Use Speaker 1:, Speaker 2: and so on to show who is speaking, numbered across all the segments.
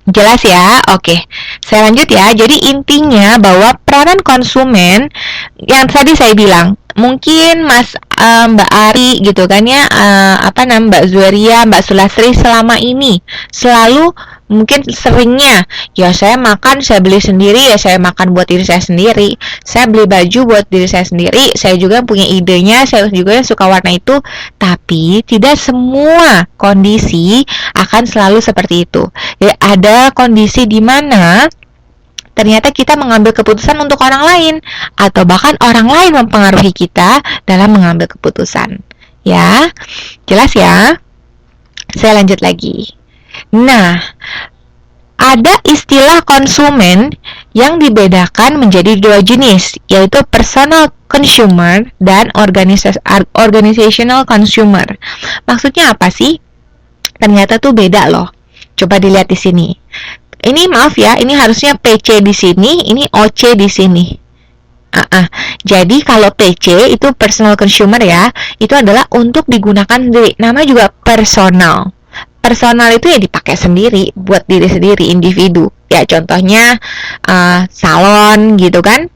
Speaker 1: Jelas ya? Oke, saya lanjut ya. Jadi intinya bahwa peranan konsumen yang tadi saya bilang, mungkin Mbak Ari gitu kan ya, Mbak Zueria, Mbak Sulasri selama ini selalu mungkin seringnya ya saya makan, saya beli sendiri, ya saya makan buat diri saya sendiri, saya beli baju buat diri saya sendiri, saya juga punya idenya, saya juga suka warna itu. Tapi tidak semua kondisi akan selalu seperti itu ya. Ada kondisi di mana ternyata kita mengambil keputusan untuk orang lain, atau bahkan orang lain mempengaruhi kita dalam mengambil keputusan. Ya, jelas ya? Saya lanjut lagi. Nah, ada istilah konsumen yang dibedakan menjadi dua jenis, yaitu personal consumer dan organizational consumer. Maksudnya apa sih? Ternyata tuh beda loh. Coba dilihat di sini. Ini maaf ya, ini harusnya PC di sini, ini OC di sini. Jadi kalau PC itu personal consumer ya, itu adalah untuk digunakan sendiri. Nama juga personal. Personal itu ya dipakai sendiri, buat diri sendiri, individu. Ya contohnya salon gitu kan.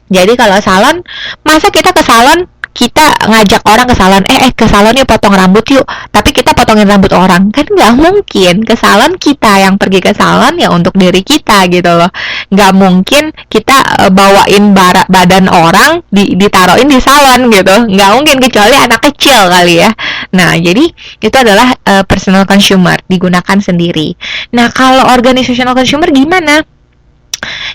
Speaker 1: Jadi kalau salon, masa kita ke salon, kita ngajak orang ke salon, ke salon yuk potong rambut yuk, tapi kita potongin rambut orang, kan nggak mungkin. Ke salon kita yang pergi ke salon ya untuk diri kita gitu loh. Nggak mungkin kita bawain badan orang ditaruhin di salon gitu, nggak mungkin, kecuali anak kecil kali ya. Nah jadi itu adalah personal consumer, digunakan sendiri. Nah kalau organizational consumer gimana?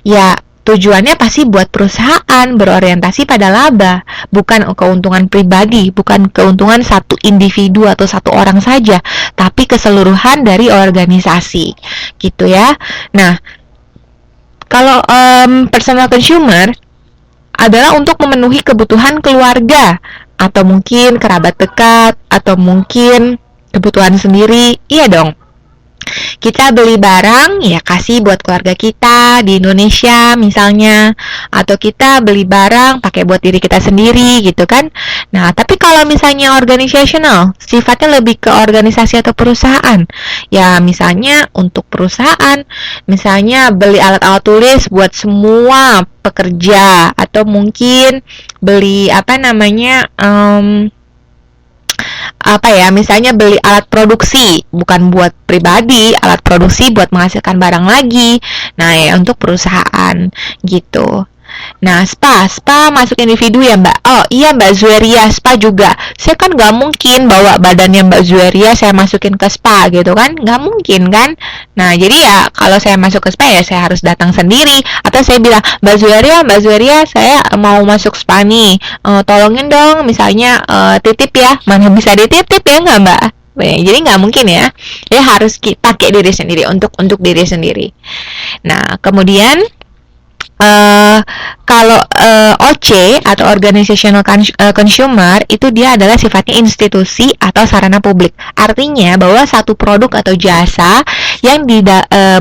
Speaker 1: Ya tujuannya pasti buat perusahaan, berorientasi pada laba, bukan keuntungan pribadi, bukan keuntungan satu individu atau satu orang saja, tapi keseluruhan dari organisasi, gitu ya. Nah, kalau personal consumer adalah untuk memenuhi kebutuhan keluarga, atau mungkin kerabat dekat, atau mungkin kebutuhan sendiri, iya dong. Kita beli barang ya kasih buat keluarga kita di Indonesia misalnya, atau kita beli barang pakai buat diri kita sendiri gitu kan. Nah tapi kalau misalnya organizational, sifatnya lebih ke organisasi atau perusahaan ya. Misalnya untuk perusahaan, misalnya beli alat-alat tulis buat semua pekerja, atau mungkin beli misalnya beli alat produksi, bukan buat pribadi, alat produksi buat menghasilkan barang lagi. Nah ya untuk perusahaan gitu. Nah spa masuk individu ya Mbak. Oh iya Mbak Zueria, spa juga. Saya kan nggak mungkin bawa badannya Mbak Zueria saya masukin ke spa gitu kan, nggak mungkin kan. Nah jadi ya kalau saya masuk ke spa ya saya harus datang sendiri, atau saya bilang Mbak Zueria saya mau masuk spa nih, tolongin dong misalnya titip ya. Mana bisa dititip ya nggak Mbak? Jadi nggak mungkin ya. Ya harus pakai diri sendiri, untuk diri sendiri. Nah kemudian kalau OC atau organizational consumer itu dia adalah sifatnya institusi atau sarana publik. Artinya bahwa satu produk atau jasa yang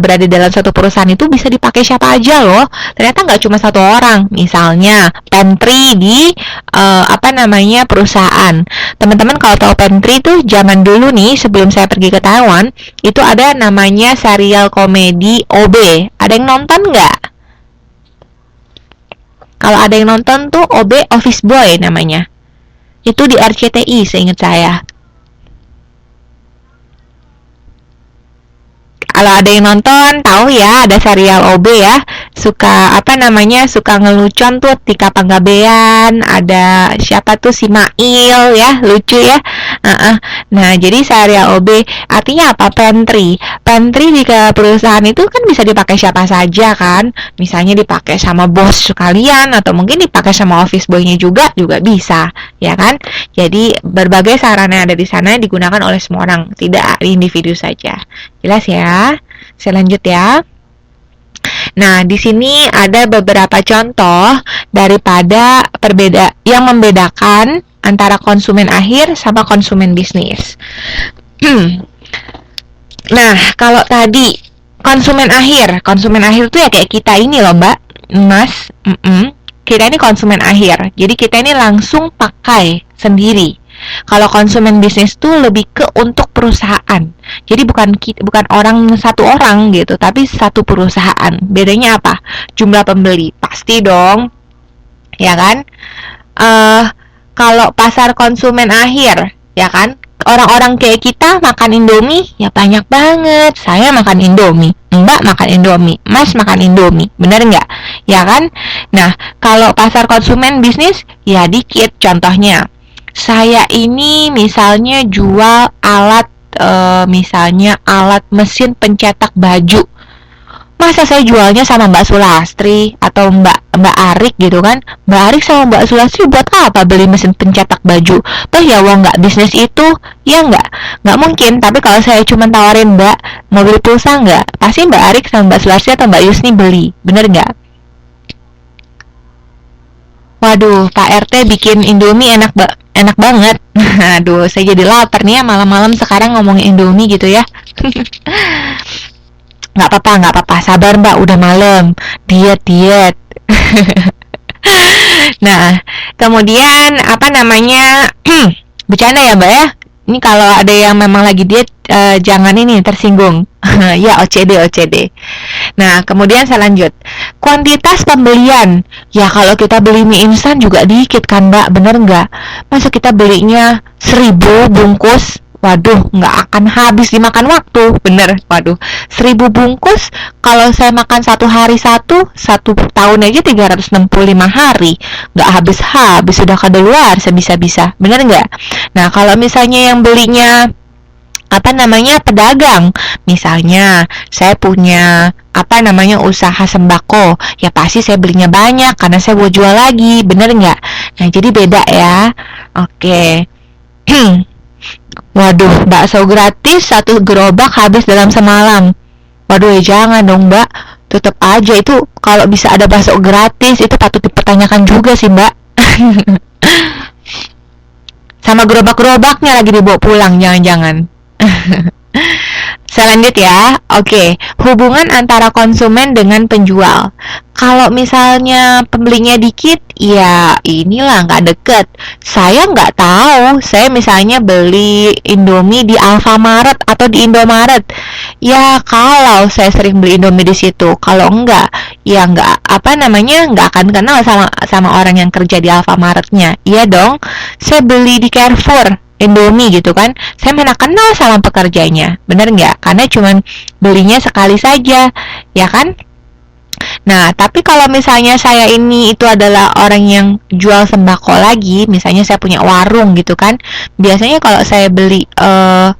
Speaker 1: berada dalam satu perusahaan itu bisa dipakai siapa aja loh. Ternyata nggak cuma satu orang. Misalnya pantry di perusahaan. Teman-teman kalau tahu pantry itu zaman dulu nih, sebelum saya pergi ke Taiwan, itu ada namanya serial komedi OB. Ada yang nonton nggak? Kalau ada yang nonton tuh OB, Office Boy namanya. Itu di RCTI seingat saya. Kalau ada yang nonton tahu ya, ada serial OB ya. Suka suka ngelucon tuh Tika Panggabean, ada siapa tuh si Mail ya, lucu ya. Nah jadi serial OB artinya apa? Pantry di perusahaan itu kan bisa dipakai siapa saja kan. Misalnya dipakai sama bos sekalian, atau mungkin dipakai sama office boy-nya juga bisa ya kan. Jadi berbagai sarana ada di sana digunakan oleh semua orang, tidak individu saja. Jelas ya? Saya lanjut ya. Nah, di sini ada beberapa contoh daripada yang membedakan antara konsumen akhir sama konsumen bisnis. Nah, kalau tadi konsumen akhir itu ya kayak kita ini loh, Mbak, Mas. Kita ini konsumen akhir. Jadi kita ini langsung pakai sendiri. Kalau konsumen bisnis tuh lebih ke untuk perusahaan. Jadi bukan orang satu orang gitu, tapi satu perusahaan. Bedanya apa? Jumlah pembeli. Pasti dong, ya kan? eh Kalau pasar konsumen akhir, ya kan? Orang-orang kayak kita makan Indomie, ya banyak banget. Saya makan Indomie, Mbak makan Indomie, Mas makan Indomie, bener nggak? Ya kan? Nah, kalau pasar konsumen bisnis, ya dikit. Contohnya, saya ini misalnya jual alat, misalnya alat mesin pencetak baju. Masa saya jualnya sama Mbak Sulastri atau Mbak Arik gitu kan? Mbak Arik sama Mbak Sulastri buat apa beli mesin pencetak baju? Toh ya uang nggak bisnis itu, ya nggak mungkin. Tapi kalau saya cuma tawarin Mbak mau beli pulsa nggak, pasti Mbak Arik sama Mbak Sulastri atau Mbak Yusni beli, bener nggak? Waduh, Pak RT bikin Indomie enak banget. Aduh, saya jadi lapar nih ya malam-malam sekarang ngomongin Indomie gitu ya. Nggak apa-apa, sabar Mbak, udah malam, diet. Nah, kemudian apa namanya, bercanda ya Mbak ya. Ini kalau ada yang memang lagi diet, jangan ini tersinggung. Ya OCD. Nah, kemudian saya lanjut. Kuantitas pembelian. Ya kalau kita beli mie instan juga dikit kan Mbak, bener nggak? Masa kita belinya 1.000 bungkus? Waduh, nggak akan habis dimakan waktu, bener. Waduh, 1.000 bungkus, kalau saya makan satu hari satu tahun aja 365 hari. Nggak habis-habis, sudah keluar sebisa-bisa, bener nggak? Nah, kalau misalnya yang belinya apa namanya pedagang, misalnya saya punya apa namanya usaha sembako, ya pasti saya belinya banyak karena saya mau jual lagi, bener nggak? Nah jadi beda ya. Oke. Waduh, bakso gratis satu gerobak habis dalam semalam. Waduh, ya jangan dong Mbak, tetap aja itu kalau bisa ada bakso gratis itu patut dipertanyakan juga sih Mbak. Sama gerobak-gerobaknya lagi dibawa pulang, jangan-jangan. Saya lanjut ya. Oke, hubungan antara konsumen dengan penjual. Kalau misalnya pembelinya dikit, ya inilah nggak deket. Saya nggak tahu. Saya misalnya beli Indomie di Alfamaret atau di Indomaret. Ya kalau saya sering beli Indomie di situ. Kalau enggak, ya nggak apa namanya nggak akan kenal sama sama orang yang kerja di Alfamaretnya. Iya dong. Saya beli di Carrefour Indomie gitu kan, saya mana kenal sama pekerjanya, bener nggak? Karena cuman belinya sekali saja, ya kan? Nah, tapi kalau misalnya saya ini itu adalah orang yang jual sembako lagi, misalnya saya punya warung gitu kan, biasanya kalau saya beli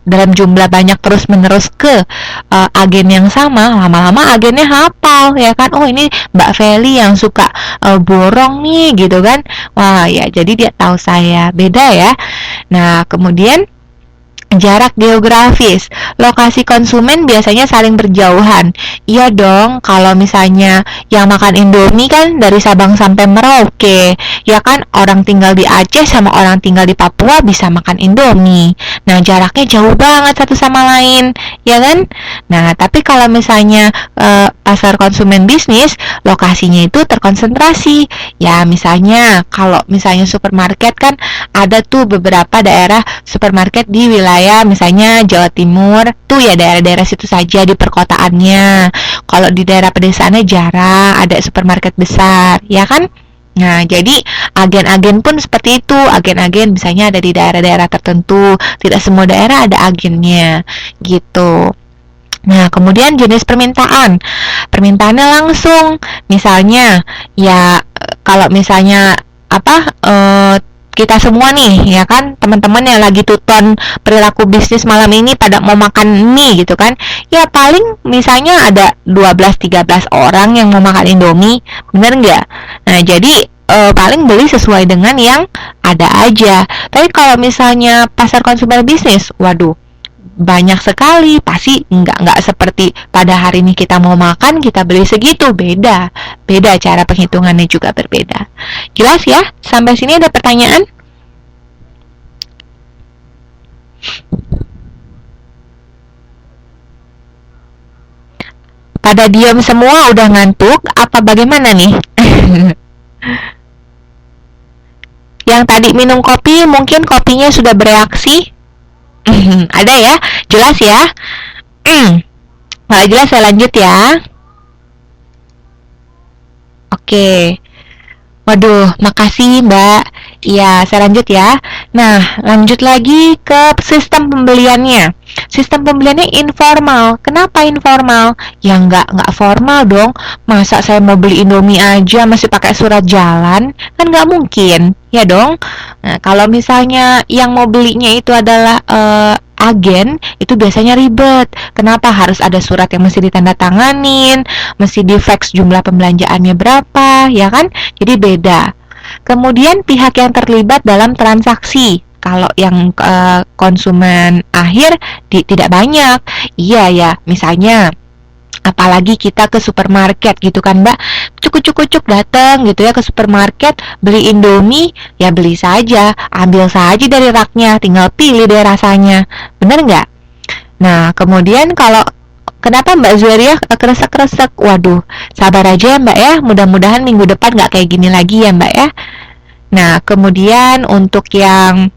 Speaker 1: dalam jumlah banyak terus-menerus ke agen yang sama, lama-lama agennya hafal, ya kan? Oh ini Mbak Feli yang suka borong nih, gitu kan? Wah ya, jadi dia tahu saya, beda ya. Nah, kemudian jarak geografis. Lokasi konsumen biasanya saling berjauhan. Iya dong, kalau misalnya yang makan Indomie kan dari Sabang sampai Merauke. Ya kan, orang tinggal di Aceh sama orang tinggal di Papua bisa makan Indomie. Nah, jaraknya jauh banget satu sama lain, ya kan? Nah, tapi kalau misalnya pasar konsumen bisnis, lokasinya itu terkonsentrasi. Ya, misalnya kalau misalnya supermarket kan ada tuh beberapa daerah supermarket di wilayah misalnya Jawa Timur tuh ya daerah-daerah situ saja di perkotaannya. Kalau di daerah pedesaannya jarang ada supermarket besar, ya kan? Nah, jadi agen-agen pun seperti itu. Agen-agen misalnya ada di daerah-daerah tertentu. Tidak semua daerah ada agennya, gitu. Nah, kemudian jenis permintaan. Permintaannya langsung. Misalnya, ya kalau misalnya apa kita semua nih ya kan teman-teman yang lagi tuton perilaku bisnis malam ini pada mau makan mie gitu kan, ya paling misalnya ada 12-13 orang yang mau makan Indomie, bener nggak? Nah jadi paling beli sesuai dengan yang ada aja. Tapi kalau misalnya pasar konsumen bisnis, waduh banyak sekali, pasti nggak seperti pada hari ini kita mau makan kita beli segitu, beda beda cara penghitungannya juga berbeda. Jelas ya? Sampai sini ada pertanyaan? Pada diam semua, udah ngantuk apa bagaimana nih? yang tadi minum kopi, mungkin kopinya sudah bereaksi. Ada ya? Jelas ya? Nggak jelas, saya lanjut ya. Oke. Waduh, makasih Mbak. Iya, saya lanjut ya. Nah, lanjut lagi ke sistem pembeliannya. Sistem pembeliannya informal. Kenapa informal? Ya nggak formal dong. Masa saya mau beli Indomie aja masih pakai surat jalan? Kan nggak mungkin, ya dong. Nah, kalau misalnya yang mau belinya itu adalah agen, itu biasanya ribet. Kenapa harus ada surat yang mesti ditandatanganin, mesti di fax jumlah pembelanjaannya berapa, ya kan? Jadi beda. Kemudian pihak yang terlibat dalam transaksi. Kalau yang konsumen akhir tidak banyak. Iya ya, misalnya apalagi kita ke supermarket gitu kan Mbak, cukup datang gitu ya ke supermarket, beli Indomie, ya beli saja, ambil saja dari raknya, tinggal pilih deh rasanya, bener nggak? Nah kemudian kalau kenapa Mbak Zueria kresek-kresek? Waduh, sabar aja ya Mbak ya, mudah-mudahan minggu depan nggak kayak gini lagi ya Mbak ya. Nah kemudian untuk yang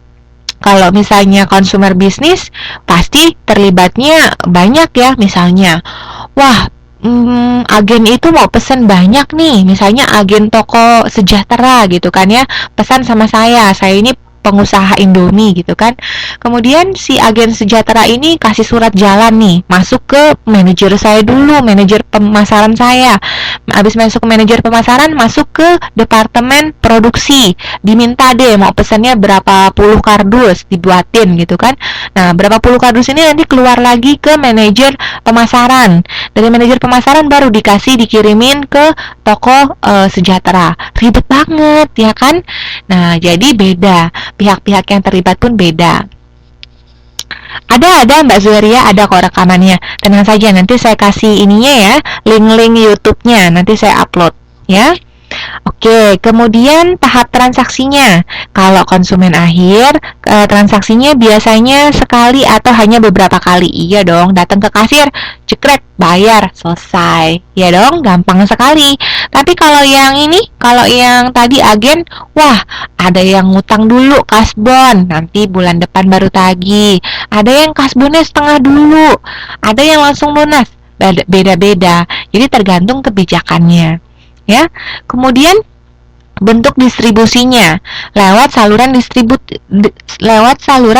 Speaker 1: kalau misalnya consumer bisnis, pasti terlibatnya banyak ya, misalnya wah, agen itu mau pesen banyak nih, misalnya agen toko sejahtera gitu kan ya, pesan sama saya ini pengusaha Indomie gitu kan. Kemudian si agen sejahtera ini kasih surat jalan nih, masuk ke manajer saya dulu, manajer pemasaran saya. Habis masuk ke manajer pemasaran, masuk ke departemen produksi. Diminta deh mau pesannya berapa puluh kardus dibuatin gitu kan. Nah, berapa puluh kardus ini nanti keluar lagi ke manajer pemasaran. Dari manajer pemasaran baru dikirimin ke toko sejahtera. Ribet banget ya kan? Nah, jadi beda. Pihak-pihak yang terlibat pun beda. Ada Mbak Zueria, ada kok rekamannya. Tenang saja, nanti saya kasih ininya ya, link-link YouTube-nya, nanti saya upload ya. Oke, kemudian tahap transaksinya. Kalau konsumen akhir, transaksinya biasanya sekali atau hanya beberapa kali. Iya dong, datang ke kasir, cekrek, bayar, selesai. Ya dong, gampang sekali. Tapi kalau yang ini, kalau yang tadi agen, wah, ada yang ngutang dulu kasbon, nanti bulan depan baru tagih. Ada yang kasbonnya setengah dulu, ada yang langsung lunas. Beda-beda. Jadi tergantung kebijakannya. Ya, kemudian bentuk distribusinya lewat saluran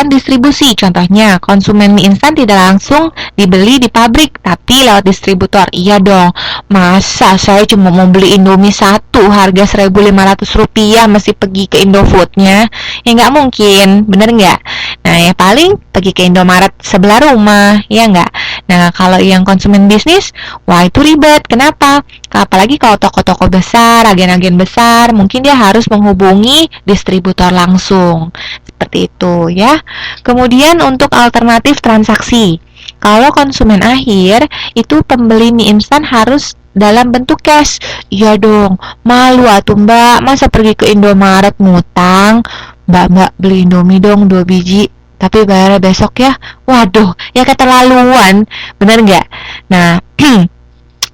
Speaker 1: distribusi. Contohnya, konsumen mie instan tidak langsung dibeli di pabrik, tapi lewat distributor. Iya dong, masa saya cuma mau beli Indomie satu harga Rp1.500 mesti pergi ke Indofoodnya? Ya nggak mungkin, bener nggak? Nah, ya paling pergi ke Indomaret sebelah rumah, ya nggak? Nah, kalau yang konsumen bisnis, wah itu ribet. Kenapa? Apalagi kalau toko-toko besar, agen-agen besar, mungkin dia harus menghubungi distributor langsung. Seperti itu ya. Kemudian untuk alternatif transaksi. Kalau konsumen akhir, itu pembeli mie instan harus dalam bentuk cash. Iya dong, malu atuh Mbak, masa pergi ke Indomaret ngutang? Mbak beli Indomie dong 2 biji, tapi bayarnya besok ya. Waduh, ya keterlaluan, bener nggak? Nah,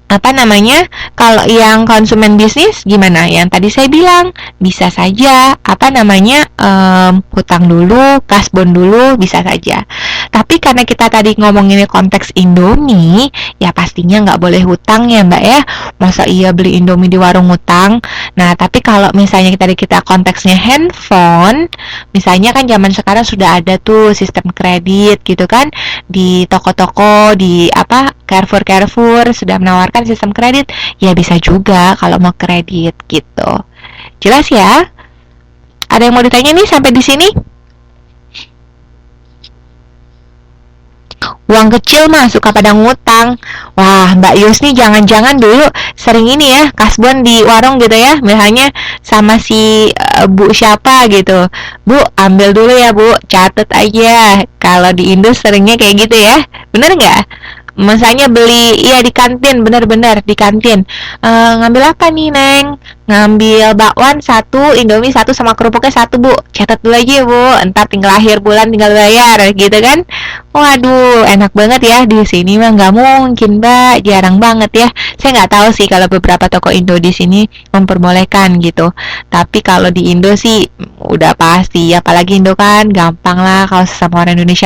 Speaker 1: apa namanya, kalau yang konsumen bisnis gimana? Yang tadi saya bilang bisa saja apa namanya, hutang dulu, kasbon dulu, bisa saja. Tapi karena kita tadi ngomonginnya konteks Indomie, ya pastinya nggak boleh hutang ya Mbak ya. Masa iya beli Indomie di warung hutang? Nah, tapi kalau misalnya kita konteksnya handphone, misalnya kan zaman sekarang sudah ada tuh sistem kredit gitu kan, di toko-toko, di apa, Carrefour sudah menawarkan sistem kredit, ya bisa juga kalau mau kredit gitu. Jelas ya? Ada yang mau ditanya nih sampai di sini? Uang kecil mah suka pada ngutang. Wah, Mbak Yus nih jangan-jangan dulu sering ini ya, kasbon di warung gitu ya. Misalnya sama si Bu siapa gitu. Bu, ambil dulu ya Bu, catet aja. Kalau di Indo seringnya kayak gitu ya. Bener nggak? Misalnya beli, iya di kantin, bener-bener di kantin. Ngambil apa nih, Neng? Ngambil bakwan satu, Indomie satu, sama kerupuknya satu, Bu. Catat dulu aja ya, Bu. Entar tinggal akhir bulan tinggal bayar, gitu kan? Waduh, enak banget ya di sini mah nggak mungkin, Mbak. Jarang banget ya. Saya nggak tahu sih kalau beberapa toko Indo di sini memperbolehkan gitu. Tapi kalau di Indo sih udah pasti, apalagi Indo kan gampang lah kalau sesama orang Indonesia